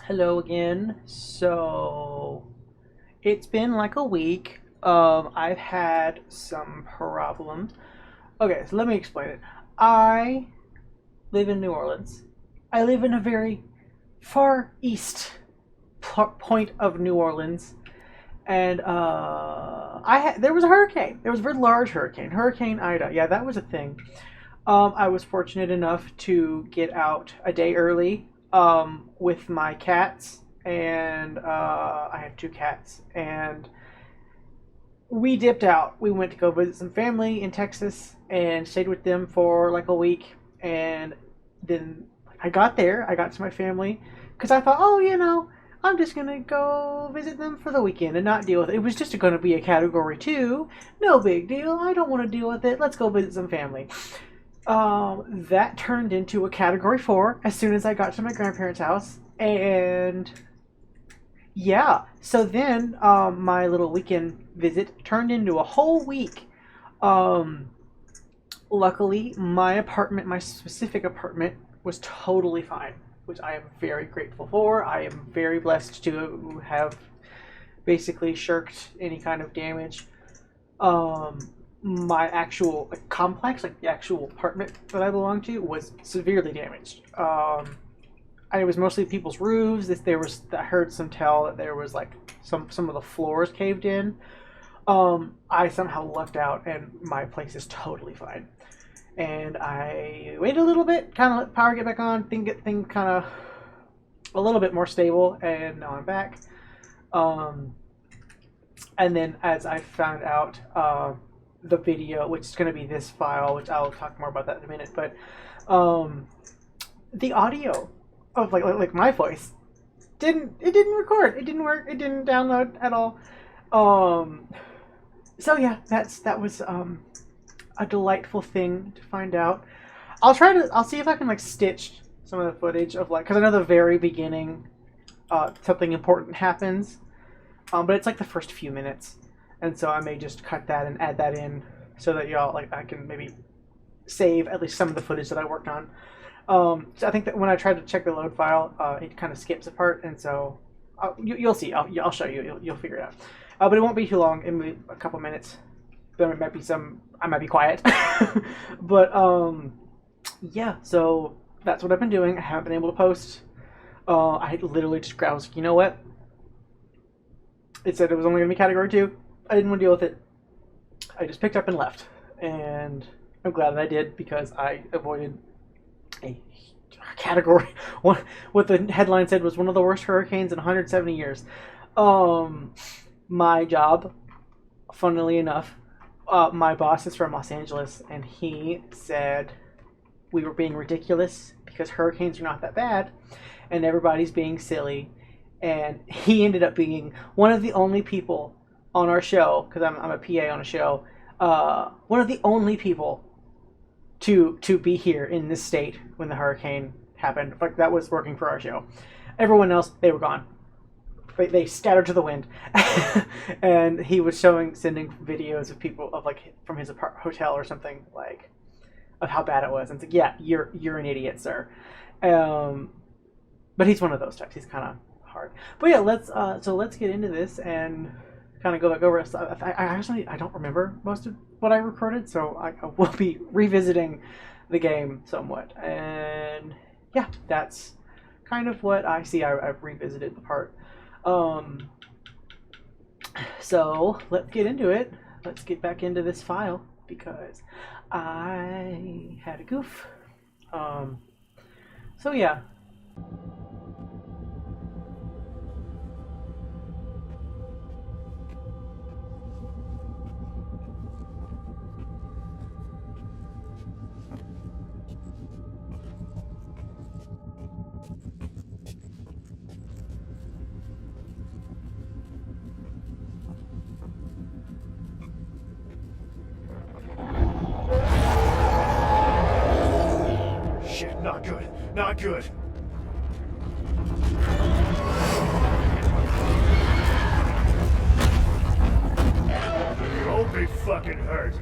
Hello again. So it's been like a week. I've had some problems. Okay, so let me explain it. I live in New Orleans. I live in a very far east point of New Orleans, and there was a hurricane. There was a very large hurricane, Hurricane Ida. Yeah, that was a thing. I was fortunate enough to get out a day early with my cats, and I have two cats, and we dipped out. We went to go visit some family in Texas and stayed with them for like a week, and then I got there. I got to my family because I thought, oh, I'm just gonna go visit them for the weekend and not deal with it. It was just going to be a category two, no big deal. I don't want to deal with it. Let's go visit some family. That turned into a category four as soon as I got to my grandparents' house. And yeah, so then my little weekend visit turned into a whole week. Um, Luckily, my specific apartment, was totally fine, which I am very grateful for. I am very blessed to have basically shirked any kind of damage. Um, my actual complex, like the actual apartment that I belong to, was severely damaged. It was mostly people's roofs. I heard some tell that there was like some of the floors caved in. I somehow lucked out, and my place is totally fine. And I waited a little bit, kind of let power get back on, get things kind of a little bit more stable, and now I'm back. Um, and then as I found out, the video, which is going to be this file, which I'll talk more about that in a minute, but um, the audio of like my voice didn't record. It didn't work. It didn't download at all. Um, so yeah, that was a delightful thing to find out. I'll see if I can like stitch some of the footage of like, because I know the very beginning, something important happens, but it's like the first few minutes, and so I may just cut that and add that in so that y'all like I can maybe save at least some of the footage that I worked on. So I think that when I tried to check the load file, it kind of skips a part, and so you'll see. I'll show you. You'll figure it out. But it won't be too long. It'll be a couple minutes. There might be some. I might be quiet. But yeah. So that's what I've been doing. I haven't been able to post. I literally just I was like, you know what? It said it was only going to be category two. I didn't want to deal with it. I just picked up and left, and I'm glad that I did because I avoided a category one. What the headline said was one of the worst hurricanes in 170 years. Um, my job, funnily enough, my boss is from Los Angeles, and he said we were being ridiculous because hurricanes are not that bad, and everybody's being silly. And he ended up being one of the only people on our show, because I'm a PA on a show, one of the only people to be here in this state when the hurricane happened. Like that was working for our show. Everyone else, they were gone. They scattered to the wind. And he was sending videos of people of like from his hotel or something, like of how bad it was. And it's like, yeah, you're an idiot, sir. But he's one of those types. He's kind of hard. But yeah, let's get into this and kind of go back over stuff. I actually I don't remember most of what I recorded, so I will be revisiting the game somewhat. And yeah, that's kind of what I see. I've revisited the part. So let's get into it. Let's get back into this file because I had a goof. So yeah. Shit, not good. Not good. You'll be fucking hurt.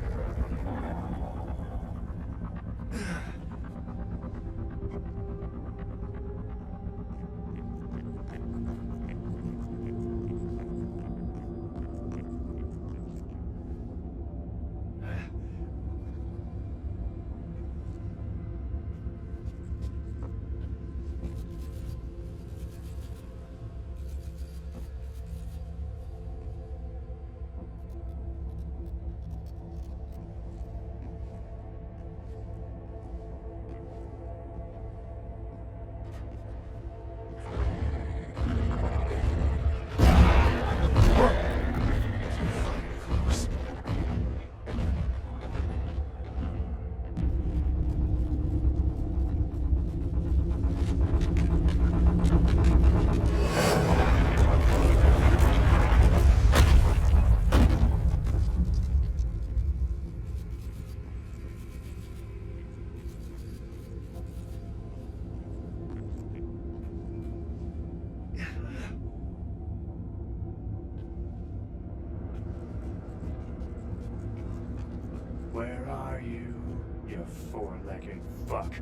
four-legged fuck.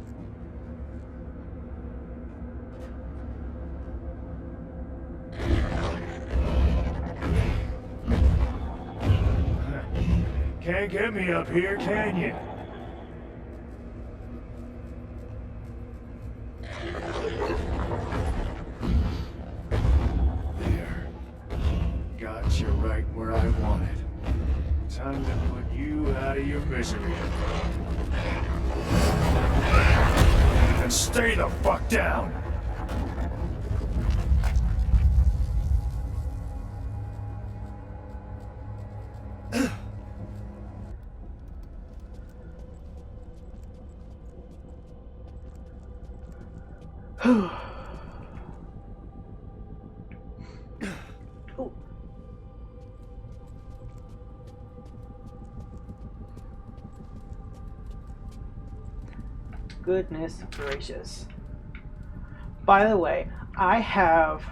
Can't get me up here, can you? There. Got you right where I wanted. Time to put you out of your misery. And stay the fuck down! Oh. Goodness gracious. By the way, I have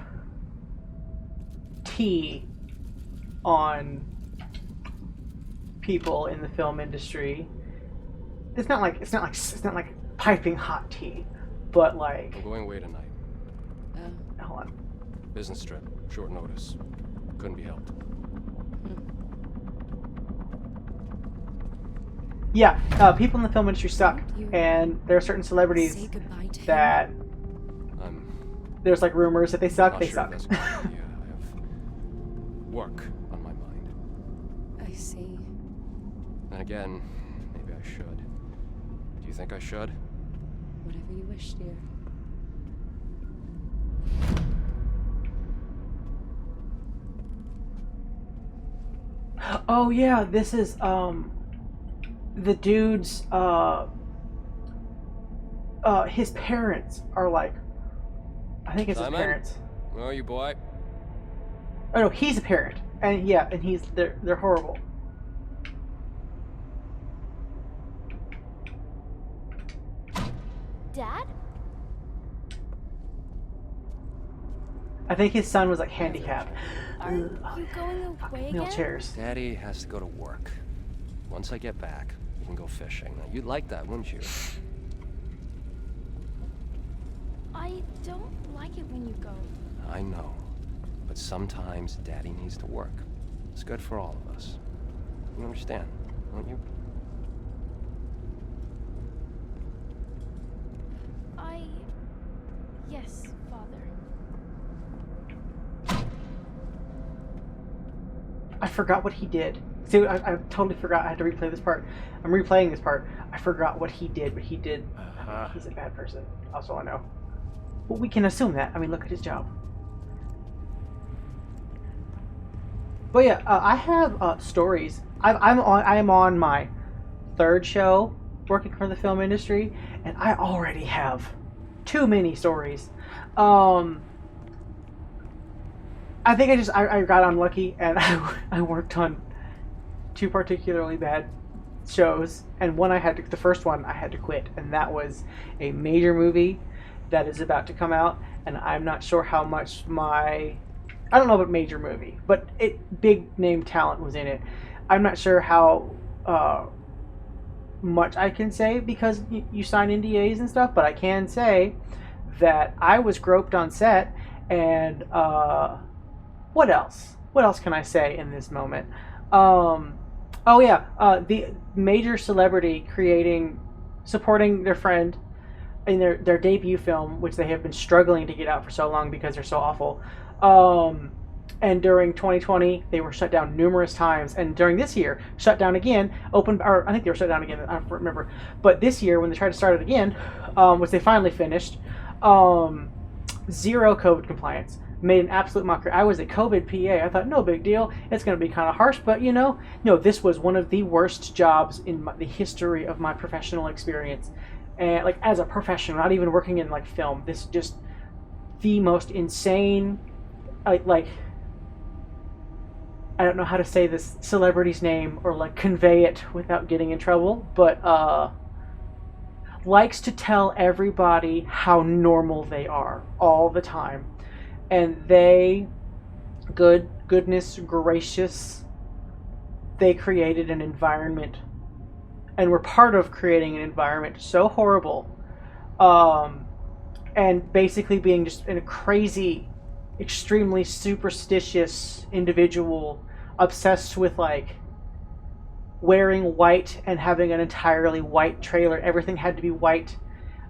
tea on people in the film industry. It's not like piping hot tea, but like. I'm going away tonight. Hold on. Business trip. Short notice. Couldn't be helped. Yeah, people in the film industry suck, and there are certain celebrities that there's like rumors that they suck. Not They sure suck. that's a good idea. I have work on my mind. I see. And again, maybe I should. Do you think I should? Whatever you wish, dear. Oh yeah, this is the dude's his parents are like, I think it's Simon? his parents. Where are you, boy? Oh no, he's a parent, and yeah, and they're horrible. Dad? I think his son was like handicapped. Are you going away again? Wheelchairs. Daddy has to go to work. Once I get back, we can go fishing. Now, you'd like that, wouldn't you? I don't like it when you go. I know. But sometimes Daddy needs to work. It's good for all of us. You understand, don't you? Yes, Father. I forgot what he did. See, I totally forgot. I had to replay this part. I'm replaying this part. I forgot what he did, but he did. He's a bad person. That's all I know. Well, we can assume that. I mean, look at his job. But yeah, I have stories. I am on my third show working for the film industry, and I already have too many stories. I think I got unlucky, and I worked on two particularly bad shows, and the first one I had to quit, and that was a major movie that is about to come out, and I'm not sure how much I don't know about major movie, but big name talent was in it. I'm not sure how much I can say because you sign NDAs and stuff, but I can say that I was groped on set, and what else? What else can I say in this moment? Oh yeah, the major celebrity supporting their friend in their debut film, which they have been struggling to get out for so long because they're so awful. And during 2020, they were shut down numerous times, and during this year, shut down again. I think they were shut down again. I don't remember. But this year, when they tried to start it again, which they finally finished, zero COVID compliance. Made an absolute mockery. I was a COVID PA. I thought, no big deal. It's going to be kind of harsh, but no, this was one of the worst jobs in the history of my professional experience. And like as a professional, not even working in like film, this just the most insane, like I don't know how to say this celebrity's name or like convey it without getting in trouble, but likes to tell everybody how normal they are all the time. And goodness gracious, they created an environment and were part of creating an environment so horrible, and basically being just a crazy, extremely superstitious individual obsessed with like wearing white and having an entirely white trailer. Everything had to be white.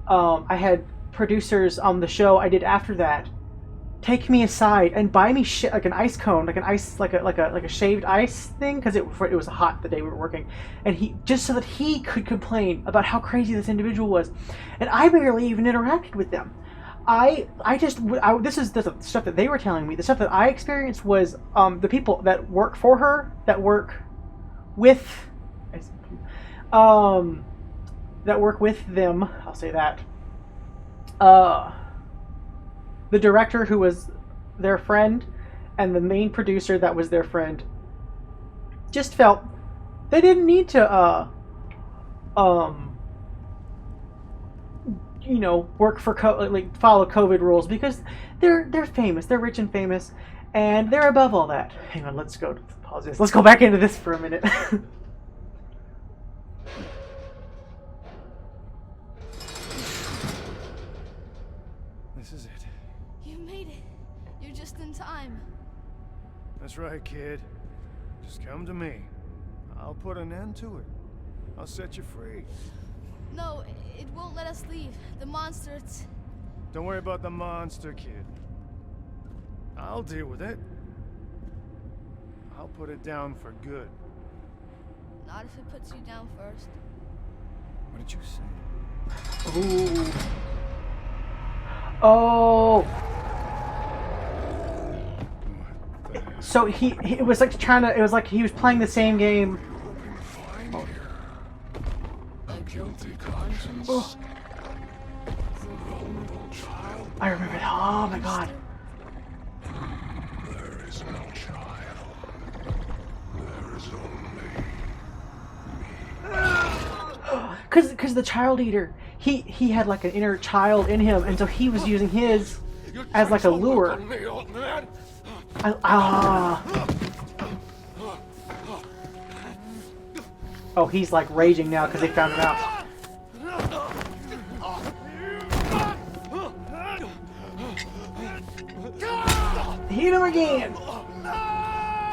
I had producers on the show I did after that take me aside and buy me shit like an ice cone, like a shaved ice thing, because it was hot the day we were working, and he just so that he could complain about how crazy this individual was, and I barely even interacted with them. This is the stuff that they were telling me. The stuff that I experienced was the people that work for her, that work with, them. I'll say that. The director who was their friend and the main producer that was their friend just felt they didn't need to work for follow COVID rules, because they're famous, they're rich and famous, and they're above all that. Hang on, let's go pause this. Let's go back into this for a minute. This is it. You made it. You're just in time. That's right, kid. Just come to me. I'll put an end to it. I'll set you free. No, it won't let us leave. The monster, it's... Don't worry about the monster, kid. I'll deal with it. I'll put it down for good. Not if it puts you down first. What did you say? Ooh. Oh. So it was like it was like he was playing the same game. A guilty conscience. Oh. I remember that. Oh my god. There is no child. There is only me. Because the child eater, he had like an inner child in him, and so he was using his as like a lure. Oh, he's like raging now because they found him out. Hit him again!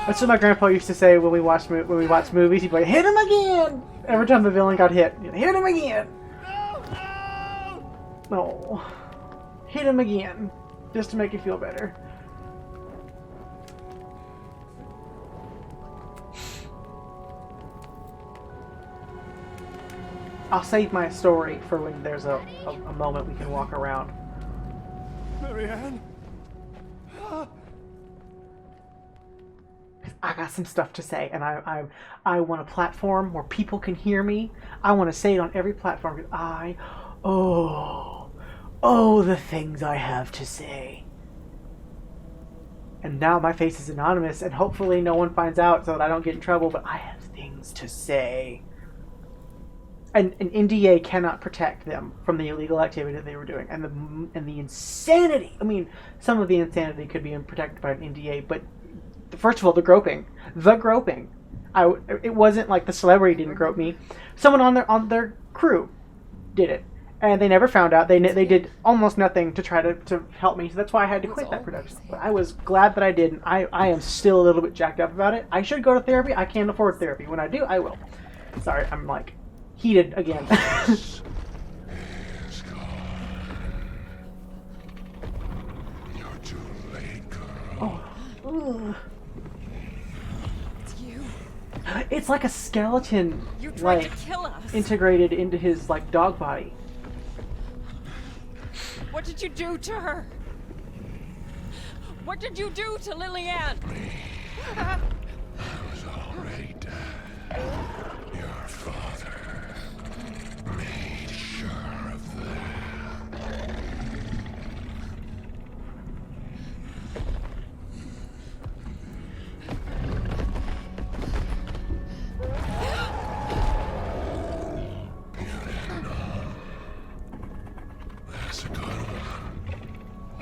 That's what my grandpa used to say when we watched movies. He'd be like, "Hit him again!" Every time the villain got hit, hit him again. No, hit him again, just to make you feel better. I'll save my story for when there's a moment we can walk around. Marianne? I got some stuff to say, and I want a platform where people can hear me. I want to say it on every platform, because the things I have to say. And now my face is anonymous, and hopefully no one finds out so that I don't get in trouble, but I have things to say. And an NDA cannot protect them from the illegal activity that they were doing, and the insanity. I mean, some of the insanity could be protected by an NDA, but first of all, the groping. It wasn't like the celebrity didn't grope me. Someone on their crew did it, and they never found out. They did almost nothing to try to help me. So that's why I had to quit that production. But I was glad that I didn't. I am still a little bit jacked up about it. I should go to therapy. I can't afford therapy. When I do, I will. Sorry, I'm like heated again. You're too late, girl. Oh. Ugh. It's you. It's like a skeleton, You tried like to kill us. integrated into his like dog body. What did you do to her? What did you do to Lillian? I was already dead. Your father made sure of that. That's a good one.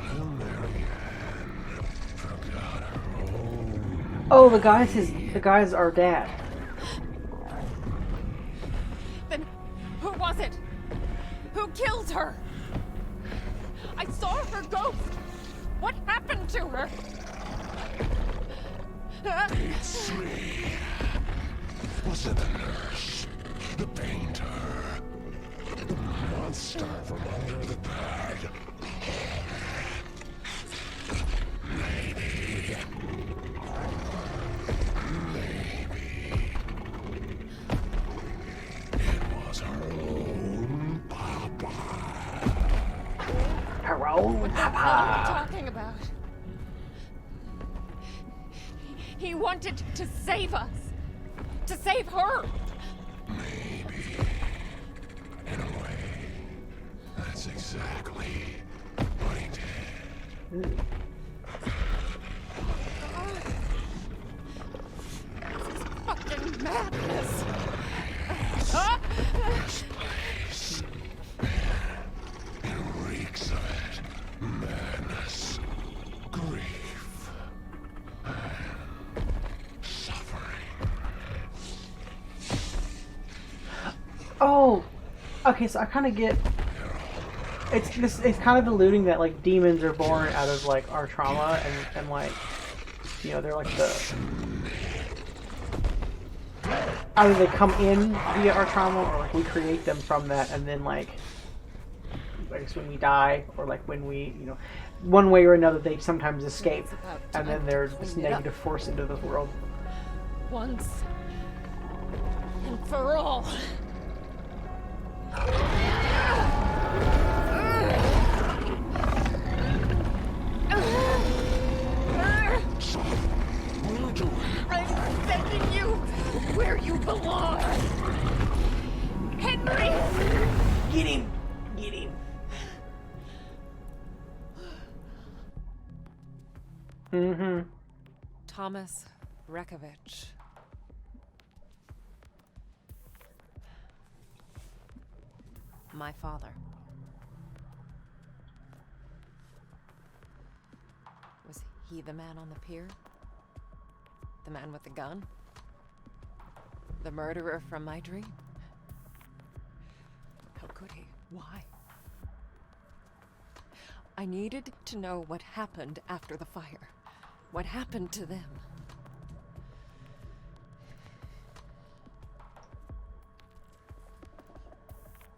Little Marianne forgot her own. Oh, the guy's our dad. her? I saw her ghost. What happened to her? It's me. Was it the nurse? The painter? The monster from under the bed? Maybe. It was her own papa. Her own What are you papa. talking about? He wanted to save us. To save her. Maybe. In a way, that's exactly what he did. Fucking madness. This place. It reeks of it. Madness. Grief. And suffering. Oh, okay. So I kind of get. It's kind of alluding that like demons are born out of like our trauma and like, you know, they're like the either they come in via our trauma or like we create them from that, and then like I guess when we die or like when we, you know, one way or another they sometimes escape, It's about and then time there's to this clean it up. negative force into the world. Once and for all. What are you doing? I'm sending you where you belong. Henry! Get him! Get him! Mm-hmm. Thomas Rekovich. My father. Was he the man on the pier? The man with the gun? The murderer from my dream? How could he? Why? I needed to know what happened after the fire. What happened to them?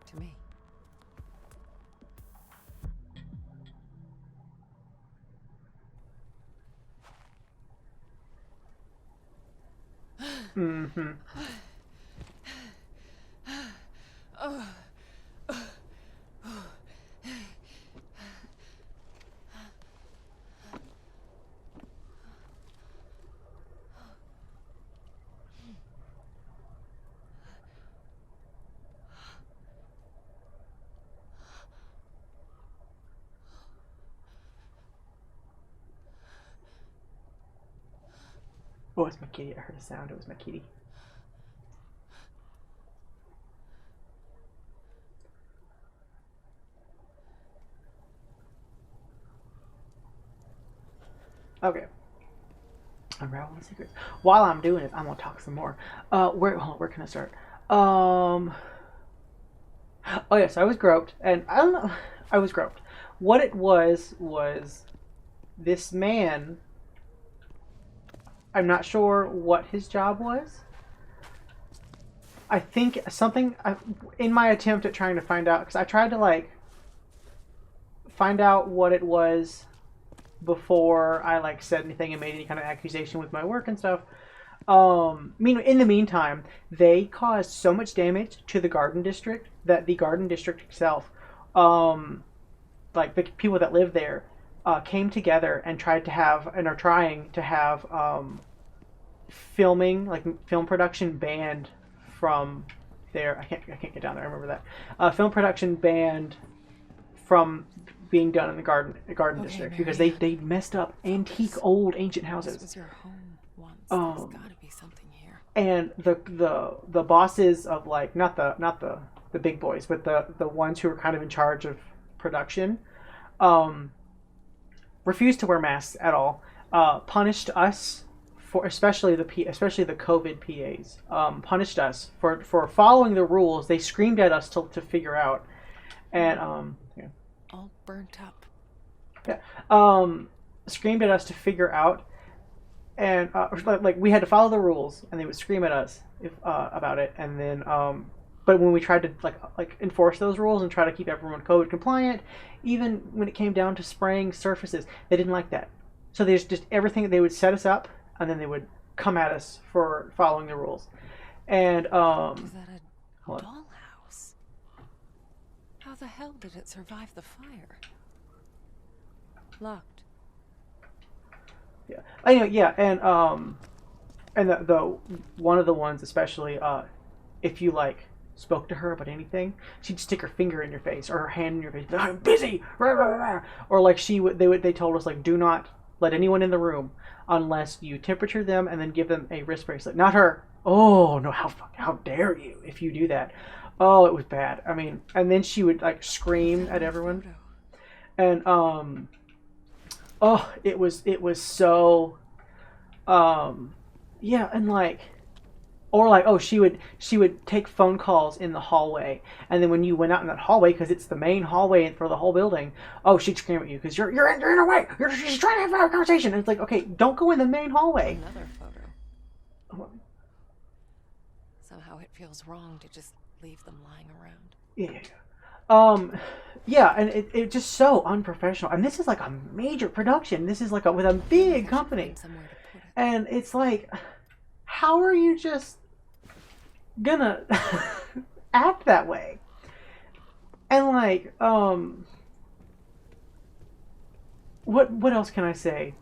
To me. Mm-hmm. Oh, it's my kitty. I heard a sound. It was my kitty. Okay. Unravel the secrets. While I'm doing it, I'm gonna talk some more. Where can I start? Oh yeah, so I was groped, and I don't know. I was groped. What it was this man. I'm not sure what his job was. I think something in my attempt at trying to find out, because I tried to like find out what it was before I like said anything and made any kind of accusation with my work and stuff. In the meantime, they caused so much damage to the garden district that the garden district itself, like the people that live there, came together and tried to have and are trying to have filming, like film production, banned from there. I can't get down there. I remember that film production banned from being done in the garden district because they messed up antique old ancient houses. This was your home once. Um, There's gotta be something here. And the bosses of like not the big boys, but the ones who were kind of in charge of production, refused to wear masks at all. Punished us for especially the COVID PAs. Punished us for following the rules. They screamed at us to figure out, and yeah. All burnt up. Yeah, screamed at us to figure out, and like we had to follow the rules, and they would scream at us if about it, and then but when we tried to like enforce those rules and try to keep everyone COVID compliant, even when it came down to spraying surfaces, they didn't like that. So there's just everything, they would set us up, and then they would come at us for following the rules. And Is that a hold on. dollhouse? How the hell did it survive the fire? Locked. Yeah, I know. Yeah, and the one of the ones especially, if you like spoke to her about anything, she'd stick her finger in your face or her hand in your face. I'm busy, rah, rah, rah. Or like they told us like, do not let anyone in the room unless you temperature them and then give them a wrist bracelet. Not her. Oh no! How dare you if you do that? Oh, it was bad. I mean, and then she would like scream at everyone, and oh, it was so, yeah, and like, or like, oh, she would take phone calls in the hallway, and then when you went out in that hallway, because it's the main hallway for the whole building, oh, she'd scream at you because you're in the way. She's trying to have a conversation. And it's like, okay, don't go in the main hallway. Another photo. Somehow it feels wrong to just leave them lying around. Yeah. Yeah, and it just so unprofessional. And this is like a major production. This is like with a big company. Somewhere to put it. And it's like, how are you just gonna act that way? And like, what else can I say?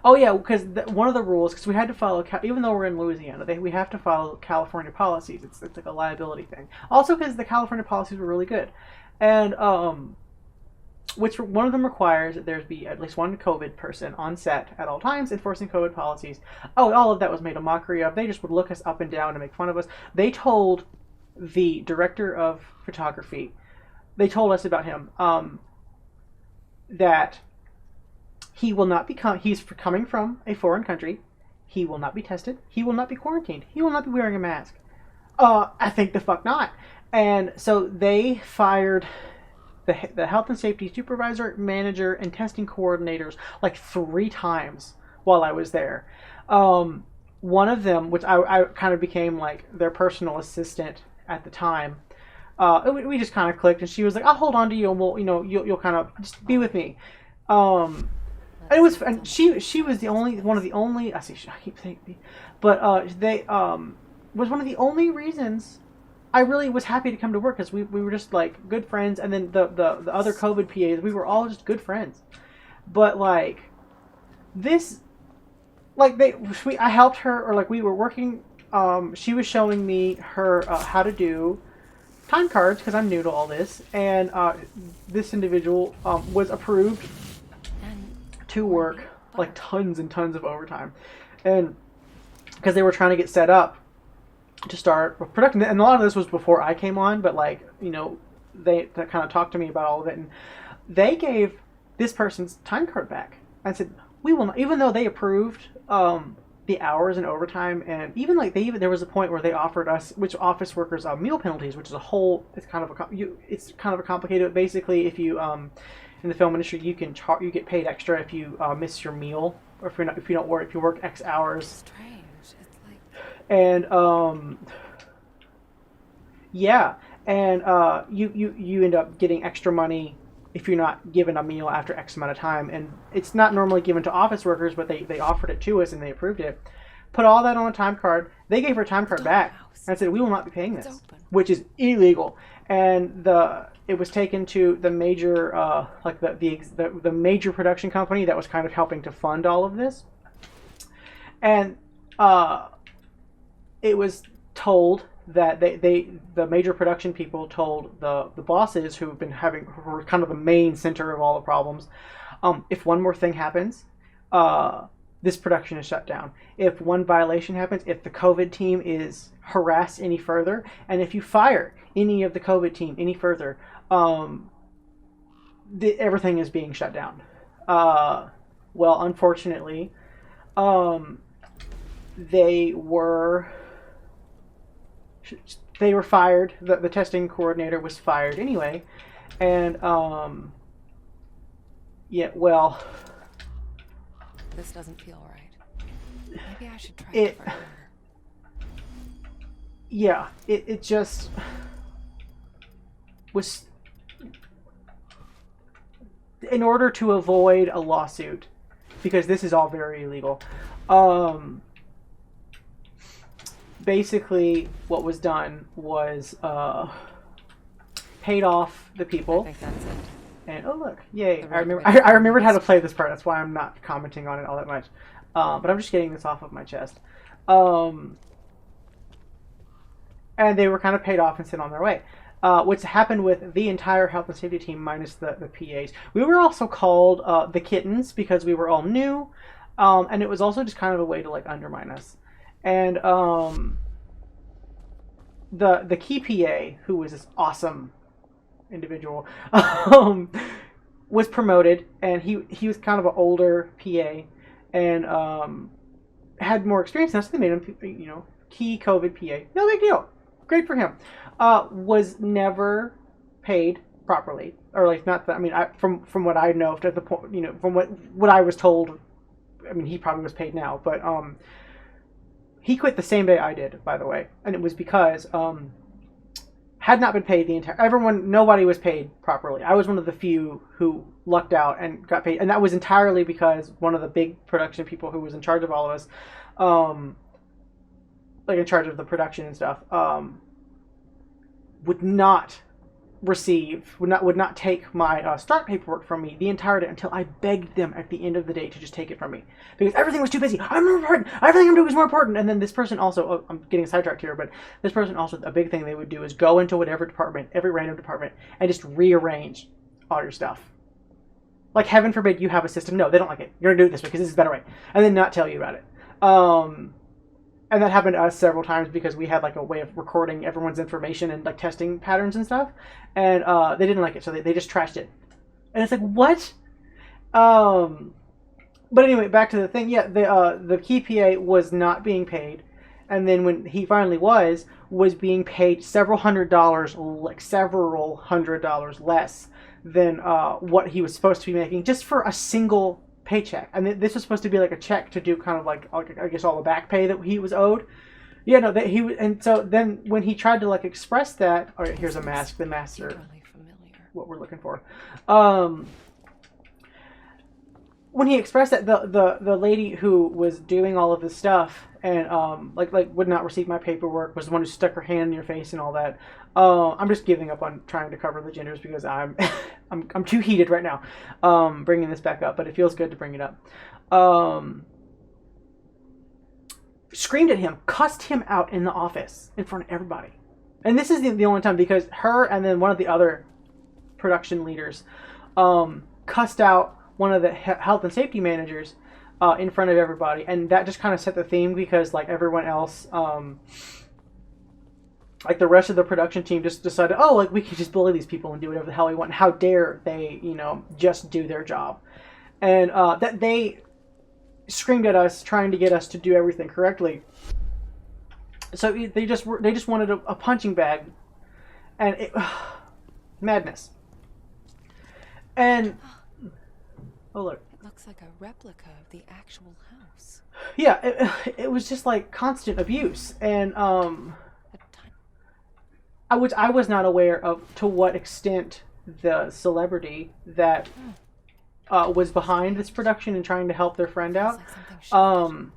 Oh yeah, because one of the rules, because we had to follow, even though we're in Louisiana, we have to follow California policies. It's like a liability thing. Also, because the California policies were really good, and which one of them requires that there be at least one COVID person on set at all times enforcing COVID policies. Oh, all of that was made a mockery of. They just would look us up and down and make fun of us. They told the director of photography, they told us about him, that he will not he's coming from a foreign country. He will not be tested. He will not be quarantined. He will not be wearing a mask. I think the fuck not. And so they fired the health and safety supervisor, manager, and testing coordinators like 3 times while I was there. One of them, which I kind of became like their personal assistant at the time, we just kind of clicked, and she was like, I'll hold on to you, and we'll, you'll kind of just be with me. And it was, and she was the only one of the only. I keep saying, but they was one of the only reasons I really was happy to come to work, because we were just like good friends, and then the other COVID PAs, we were all just good friends. But like this, like I helped her, or like we were working. She was showing me her how to do time cards, because I'm new to all this, and this individual was approved to work like tons and tons of overtime, and because they were trying to get set up to start production, and a lot of this was before I came on, but like they kind of talked to me about all of it, and they gave this person's time card back. I said, we will not, even though they approved the hours and overtime, and even like there was a point where they offered us, which office workers, meal penalties, which is it's kind of a complicated. Basically, if you in the film industry, you get paid extra if you miss your meal, or if you work X hours. Strange. It's like. And yeah, and you end up getting extra money if you're not given a meal after X amount of time, and it's not normally given to office workers, but they offered it to us and they approved it. Put all that on a time card. They gave her time card back and said, we will not be paying this, which is illegal. And it was taken to the major like the major production company that was kind of helping to fund all of this, and it was told that the major production people told the bosses, who were kind of the main center of all the problems, if one more thing happens, this production is shut down. If one violation happens, if the COVID team is harassed any further, and if you fire any of the COVID team any further, everything is being shut down. Well, unfortunately, they were they were fired. The testing coordinator was fired anyway, and yeah, well, This doesn't feel right. Maybe I should try It- a different order. yeah, it just was in order to avoid a lawsuit, because this is all very illegal. Basically, what was done was paid off the I people, think that's it. and oh look, yay! The I remember. regular I remembered how to play this part. That's why I'm not commenting on it all that much. But I'm just getting this off of my chest. And they were kind of paid off and sent on their way. What's happened with the entire health and safety team minus the PAs. We were also called the kittens because we were all new, and it was also just kind of a way to like undermine us. And the key PA, who was this awesome individual, was promoted, and he was kind of an older PA, and had more experience than us. They made him, key COVID PA. No big deal. Great for him. Was never paid properly, or like not that. I mean, from what I know, to the point, from what I was told, I mean, he probably was paid now, but he quit the same day I did, by the way, and it was because had not been paid the entire. Nobody was paid properly. I was one of the few who lucked out and got paid, and that was entirely because one of the big production people who was in charge of all of us, like in charge of the production and stuff, would not take my start paperwork from me the entire day until I begged them at the end of the day to just take it from me, because everything was too busy. I'm more important. Everything I'm doing is more important. And then this person also, I'm getting sidetracked here, but this person also, a big thing they would do is go into whatever department, every random department, and just rearrange all your stuff. Like, heaven forbid you have a system. No, they don't like it. You're gonna do it this way because this is a better way, and then not tell you about it. And that happened to us several times because we had like a way of recording everyone's information and like testing patterns and stuff, and they didn't like it, so they just trashed it. And it's like, what? But anyway, back to the thing. Yeah, the key PA was not being paid, and then when he finally was being paid several hundred dollars less than what he was supposed to be making just for a single paycheck. And this was supposed to be like a check to do kind of like, I guess, all the back pay that he was owed. Yeah, no, that he was. And so then when he tried to like express that, all right, here's a mask. The masks are Really familiar. what we're looking for. When he expressed that, the lady who was doing all of this stuff and like would not receive my paperwork, was the one who stuck her hand in your face and all that. I'm just giving up on trying to cover the genders because I'm I'm too heated right now, bringing this back up, but it feels good to bring it up. Screamed at him, cussed him out in the office in front of everybody, and this is the only time, because her and then one of the other production leaders cussed out one of the health and safety managers in front of everybody, and that just kind of set the theme, because like everyone else, like the rest of the production team just decided, oh, like we could just bully these people and do whatever the hell we want. How dare they, just do their job, and that they screamed at us, trying to get us to do everything correctly. So they just wanted a punching bag, and madness. And oh look, It looks like a replica of the actual house. yeah, it was just like constant abuse, and A ton- I was not aware of to what extent the celebrity that was behind this production and trying to help their friend out, Looks like something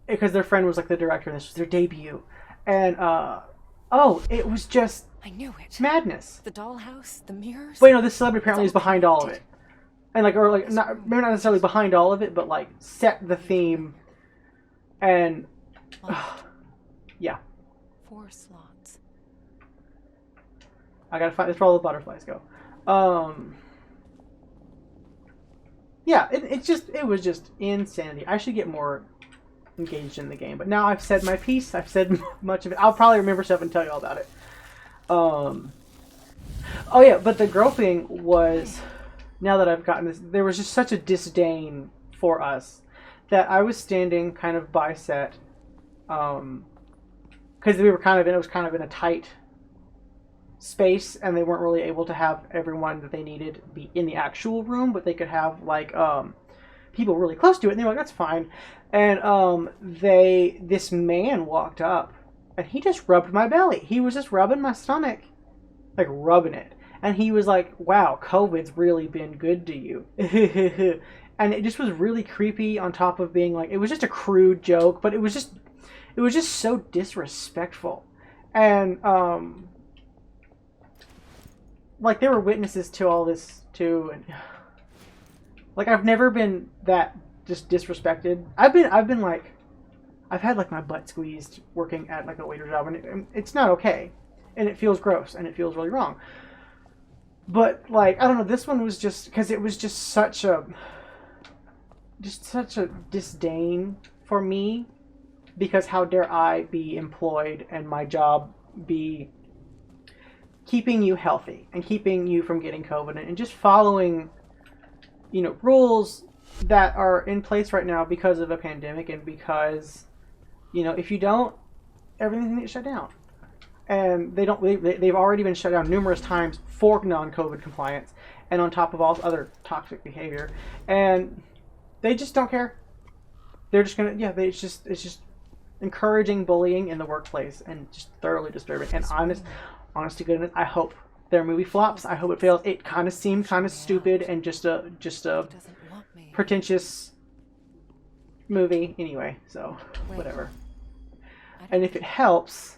because their friend was like the director, and this was their debut, and it was just I knew it. madness. The dollhouse, the mirrors. But this celebrity apparently is behind all of it, and like, or like, not, maybe not necessarily behind all of it, but like set the theme, and Locked. yeah, 4 slots. I gotta find. That's where all the butterflies go. Yeah, it was just insanity. I should get more engaged in the game, but now I've said my piece. I've said much of it. I'll probably remember stuff and tell you all about it. Oh yeah, but the girl thing was, now that I've gotten this, there was just such a disdain for us that I was standing kind of by set, because we were it was kind of in a tight space, and they weren't really able to have everyone that they needed be in the actual room, but they could have like people really close to it, and they were like, that's fine. And this man walked up, and he just rubbed my belly. He was just rubbing my stomach, like rubbing it, and he was like, wow, COVID's really been good to you. And it just was really creepy, on top of being like, it was just a crude joke, but it was just so disrespectful. And like, there were witnesses to all this too, and like, I've never been that just disrespected. I've been like, I've had like my butt squeezed working at like a waiter job, and it's not okay, and it feels gross, and it feels really wrong. But like, I don't know, this one was just because it was just such a disdain for me, because how dare I be employed and my job be keeping you healthy and keeping you from getting COVID, and just following, you know, rules that are in place right now because of a pandemic, and because, you know, if you don't, everything gets shut down. And they've already been shut down numerous times for non-COVID compliance, and on top of all other toxic behavior, and they just don't care. They're just gonna, it's just encouraging bullying in the workplace, and just thoroughly disturbing. And honest to goodness, I hope their movie flops. I hope it fails. It kind of seemed kind of stupid and just a pretentious movie anyway. So whatever. And if it helps,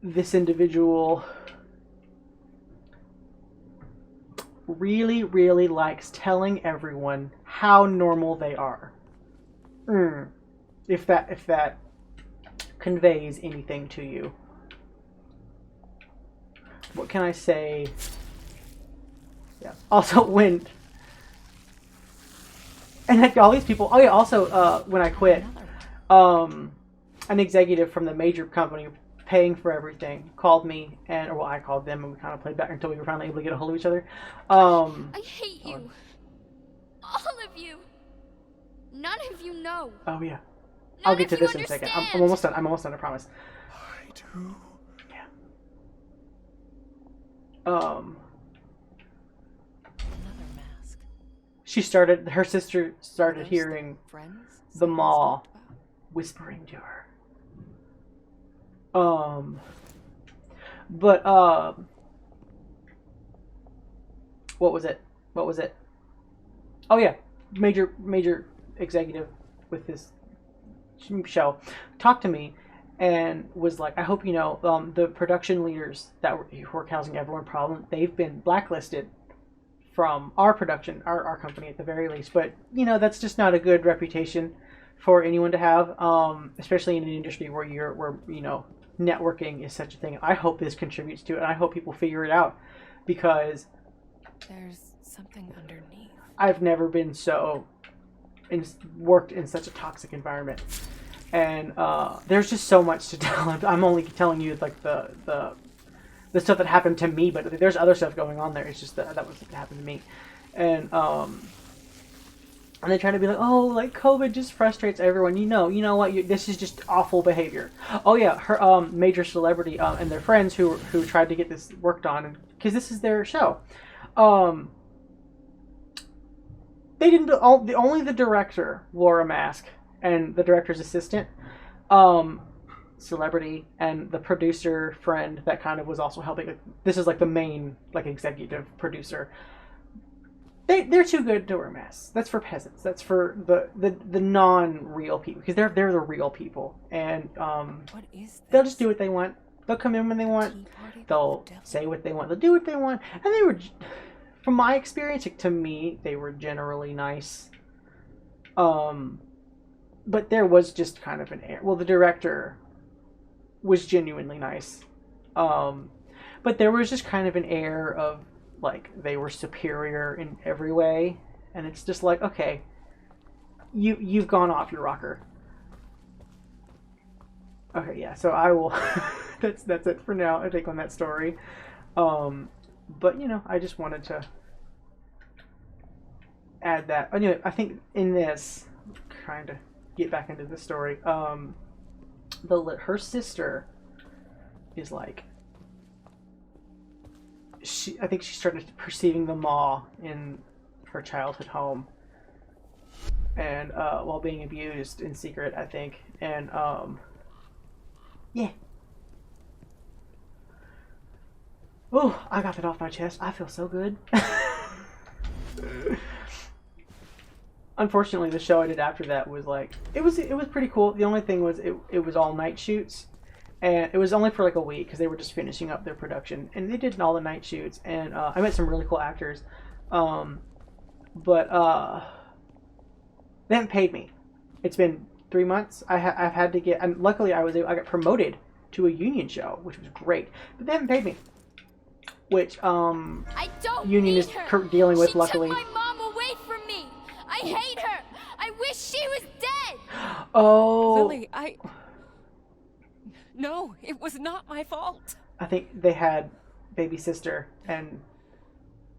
this individual really, really likes telling everyone how normal they are. If that conveys anything to you. What can I say? Yeah. Also, when and like all these people. Oh yeah. Also, when I quit, an executive from the major company paying for everything called me, or I called them, and we kind of played back until we were finally able to get a hold of each other. I hate you. All of you. None of you know. Oh yeah. I'll get to this in a second. I'm almost done. I promise. I do. Yeah. Another mask. Her sister started hearing the mall whispering to her. But what was it? Oh yeah, major executive with this show talked to me and was like, I hope you know, the production leaders that were causing everyone problems, they've been blacklisted from our production, our company at the very least. But you know, that's just not a good reputation for anyone to have, especially in an industry where you know, networking is such a thing. I hope this contributes to it, and I hope people figure it out, because there's something underneath. I've never been worked in such a toxic environment, and there's just so much to tell. I'm only telling you like the stuff that happened to me, but there's other stuff going on there. It's just that was what happened to me, and they try to be like, oh, like COVID just frustrates everyone. You know what? This is just awful behavior. Oh yeah, her major celebrity and their friends who tried to get this worked on, because this is their show. They didn't. Only the director wore a mask, and the director's assistant, celebrity, and the producer friend that kind of was also helping. This is like the main like executive producer. They're too good to wear masks. That's for peasants. That's for the non-real people, because they're the real people, and What is this? they'll just do what they want. They'll come in when they want. They'll say what they want. They'll do what they want. And they were, from my experience, to me, they were generally nice. But there was just kind of an air. Well, the director was genuinely nice. But there was just kind of an air of like they were superior in every way, and it's just like, okay, you've gone off your rocker. Okay, yeah, so I will that's it for now, I think, on that story. But you know, I just wanted to add that. Anyway, I think in this, trying to get back into the story, her sister is like, I think she started perceiving the maw in her childhood home, and while being abused in secret, I think, and yeah. Oh, I got that off my chest. I feel so good. Unfortunately, the show I did after that was like, it was pretty cool. The only thing was it was all night shoots, and it was only for like a week because they were just finishing up their production, and they did all the night shoots, and I met some really cool actors, but they haven't paid me. It's been 3 months. I've had to get, and luckily I got promoted to a union show, which was great, but they haven't paid me, which I don't union need is her. dealing with, She luckily. took my mom away from me. I hate her. I wish she was dead. Oh, Lily, No, it was not my fault. I think they had baby sister, and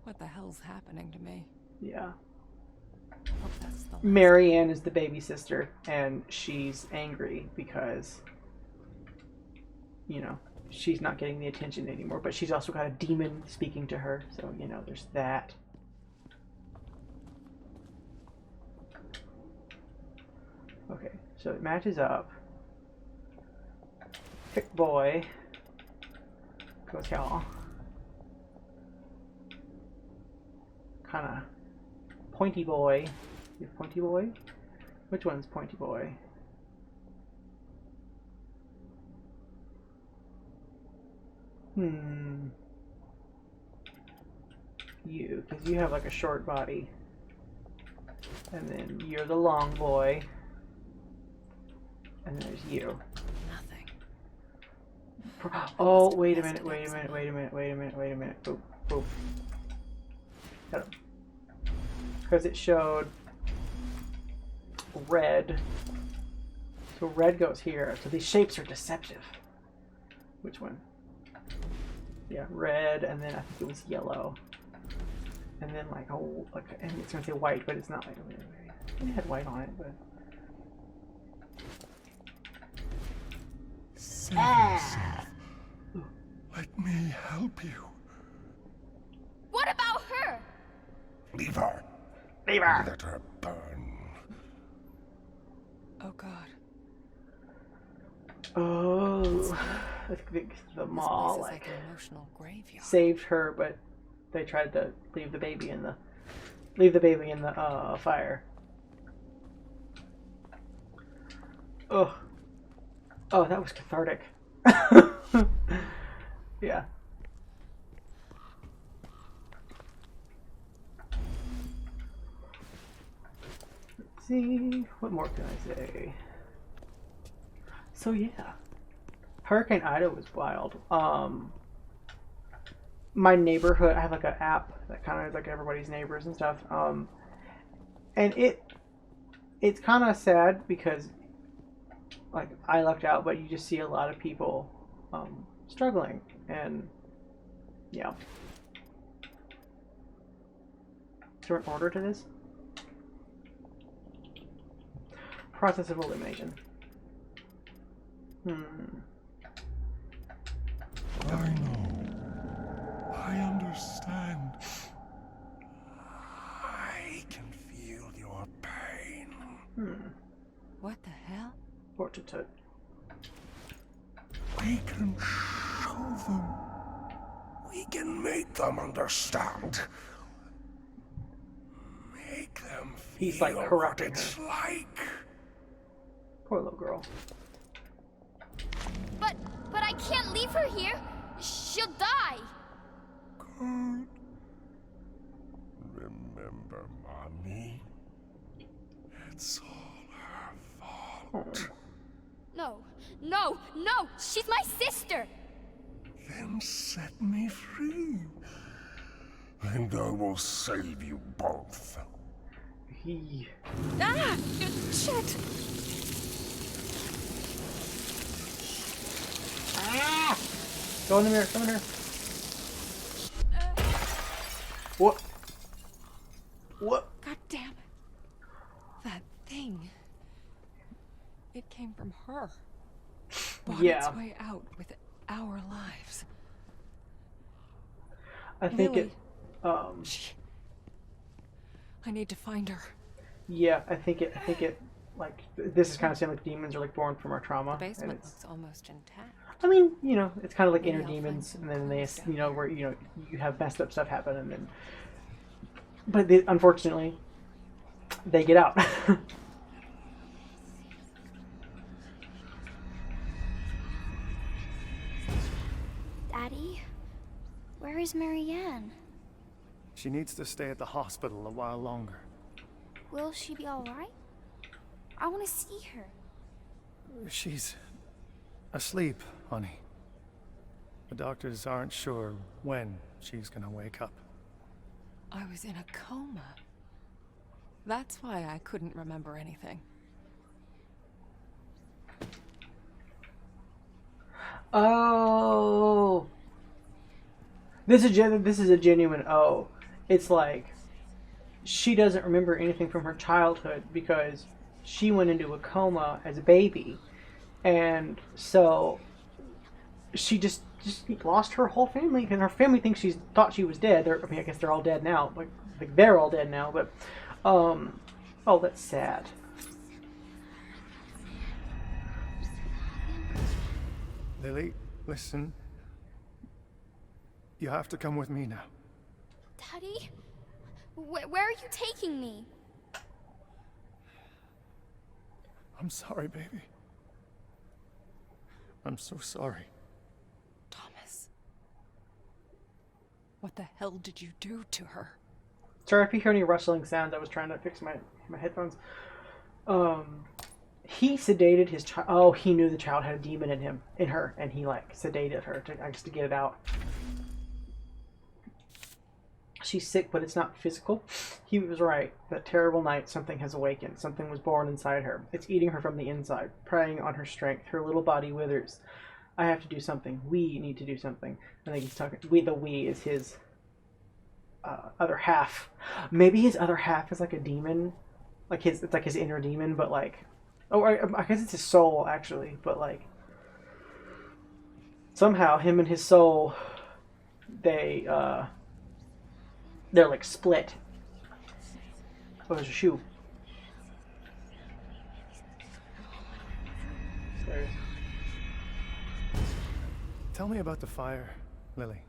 What the hell's happening to me? yeah, Hope that's the last. Marianne is the baby sister, and she's angry because, you know, she's not getting the attention anymore, but she's also got a demon speaking to her, so, you know, there's that. Okay, so it matches up. Thick boy goes y'all. Kind of pointy boy. You have pointy boy? Which one's pointy boy? You, because you have like a short body. And then you're the long boy. And then there's you. Nothing. Oh, wait a minute. Boop, boop. Got him. Because it showed red. So red goes here. So these shapes are deceptive. Which one? Yeah, red, and then I think it was yellow. And then like, oh, like, and it's gonna say white, but it's not like, it had white on it, but. Save yourself. Let me help you. What about her? Leave her. Leave her! Let her burn. Oh God. Oh, I think the This mall place is like an emotional graveyard. saved her, but they tried to leave the baby in the fire. Oh, oh, that was cathartic. Yeah. Let's see, what more can I say? So yeah, Hurricane Ida was wild. My neighborhood, I have like an app that kind of is like everybody's neighbors and stuff. And it's kind of sad because like I lucked out, but you just see a lot of people struggling, and yeah. Is there an order to this? Process of elimination. I know. I understand. I can feel your pain. What the hell? Fortitude. We can show them. We can make them understand. Make them feel He's, like, what corrupting it's like. Poor little girl. But I can't leave her here. She'll die. Good. Remember, Mommy? It's all her fault. No. She's my sister. Then set me free. And I will save you both. He. Ah! Shit! Ah! Go in the mirror. Go in the mirror. What? What? God damn it. That thing. It came from her. Bought Yeah. its way out with our lives. I think Lily. it. I need to find her. Yeah, I think it. Like this is kind of saying like demons are like born from our The trauma. And basement it's. looks almost intact. I mean, you know, it's kind of like Maybe inner I'll find demons, some and then they, clues down you know, there. where you know you have messed up stuff happen, and then. But they, unfortunately, they get out. Daddy? Where is Marianne? She needs to stay at the hospital a while longer. Will she be alright? I want to see her. She's asleep, honey. The doctors aren't sure when she's gonna wake up. I was in a coma. That's why I couldn't remember anything. Oh, this is a genuine oh. It's like she doesn't remember anything from her childhood because she went into a coma as a baby, and so she just lost her whole family, and her family thinks she's thought she was dead. I mean, I guess they're all dead now. Like they're all dead now, but oh, that's sad. Lily, listen. You have to come with me now. Daddy? Where are you taking me? I'm sorry, baby. I'm so sorry. Thomas. What the hell did you do to her? Sorry if you hear any rustling sounds. I was trying to fix my headphones. He sedated his child. Oh, he knew the child had a demon in her, and he like sedated her to get it out. She's sick, but it's not physical. He was right. That terrible night, something has awakened. Something was born inside her. It's eating her from the inside, preying on her strength. Her little body withers. I have to do something. We need to do something. I think he's talking. We is his other half. Maybe his other half is like a demon, it's like his inner demon, but like, oh, I guess it's his soul actually, but like somehow him and his soul, they're like split. Oh, there's a shoe. There's... Tell me about the fire, Lily.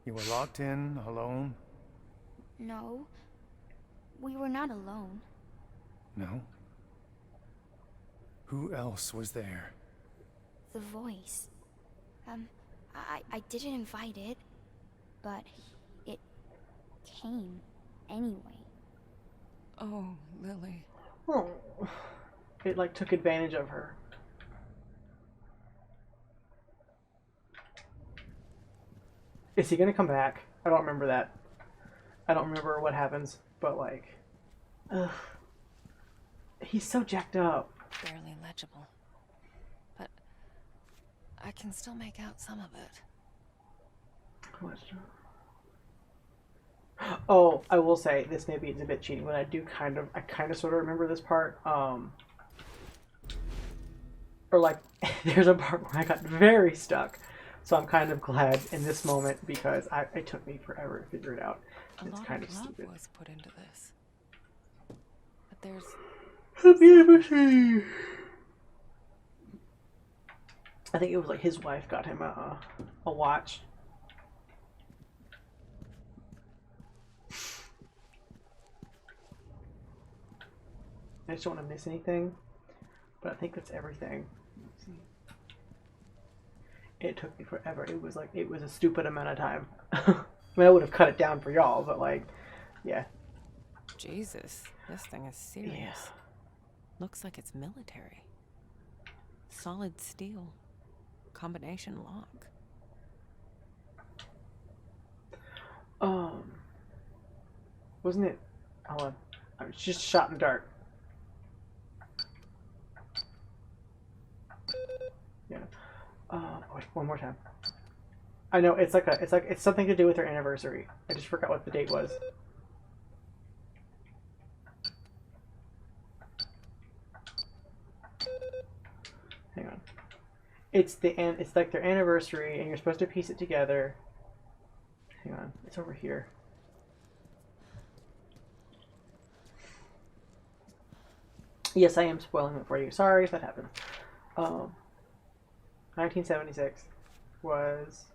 You were locked in, alone? No. We were not alone. No? Who else was there? The voice. I didn't invite it, but it came anyway. Oh, Lily. Oh, it like took advantage of her. Is he gonna come back? I don't remember that. I don't remember what happens, but like, ugh, he's so jacked up. Barely legible. But I can still make out some of it. Oh, I will say this. Maybe it's a bit cheating, but I kind of sort of remember this part. Or like, there's a part where I got very stuck. So I'm kind of glad in this moment because it took me forever to figure it out. It's kind of love stupid. was put into this. But there's Let me ever see. I think it was like his wife got him a watch. I just don't want to miss anything, but I think that's everything. Let's see. It took me forever. It was a stupid amount of time. I mean, I would have cut it down for y'all, but like, yeah. Jesus, this thing is serious. Yeah. Looks like it's military. Solid steel. Combination lock. Wasn't it? Hold on. I was just shot in the dark. Yeah. Wait, one more time. I know it's something to do with her anniversary. I just forgot what the date was. Hang on. It's like their anniversary, and you're supposed to piece it together. Hang on, it's over here. Yes, I am spoiling it for you. Sorry if that happened. 1976 was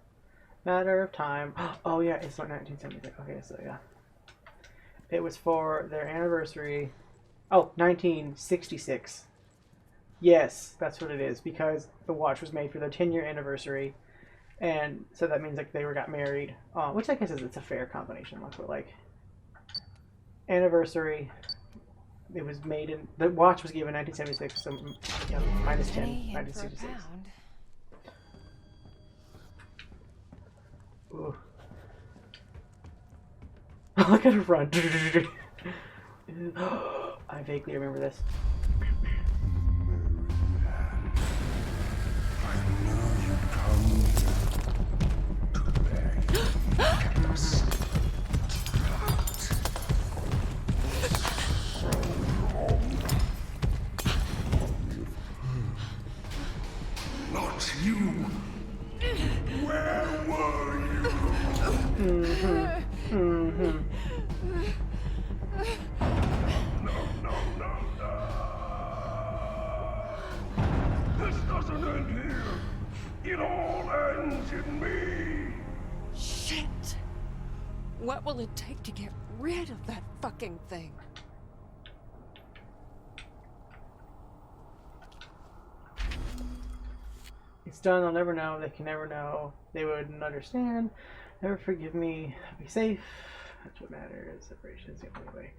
Matter of Time. Oh yeah, it's not 1976. Okay, so yeah. It was for their anniversary. Oh, 1966. Yes, that's what it is, because the watch was made for their 10-year anniversary, and so that means like they got married, which I guess it's a fair combination. Like anniversary. It was made in the watch was given 1976, so you know, minus 10, 1966. Ooh. I gotta run. I vaguely remember this. Not you. Where were you? No. This doesn't end here. It all ends in me. Shit! What will it take to get rid of that fucking thing? It's done. They'll never know. They can never know. They wouldn't understand. Never forgive me. Be safe. That's what matters. Separation is the only way.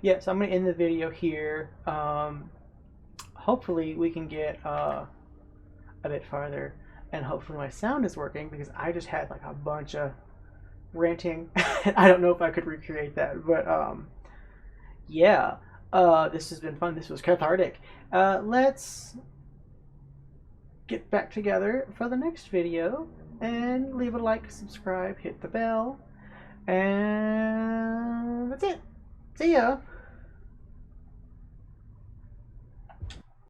Yeah, so I'm going to end the video here. Hopefully we can get a bit farther, and hopefully my sound is working, because I just had like a bunch of ranting. I don't know if I could recreate that, but yeah, this has been fun. This was cathartic. Let's get back together for the next video, and leave a like, subscribe, hit the bell, and that's it. See ya.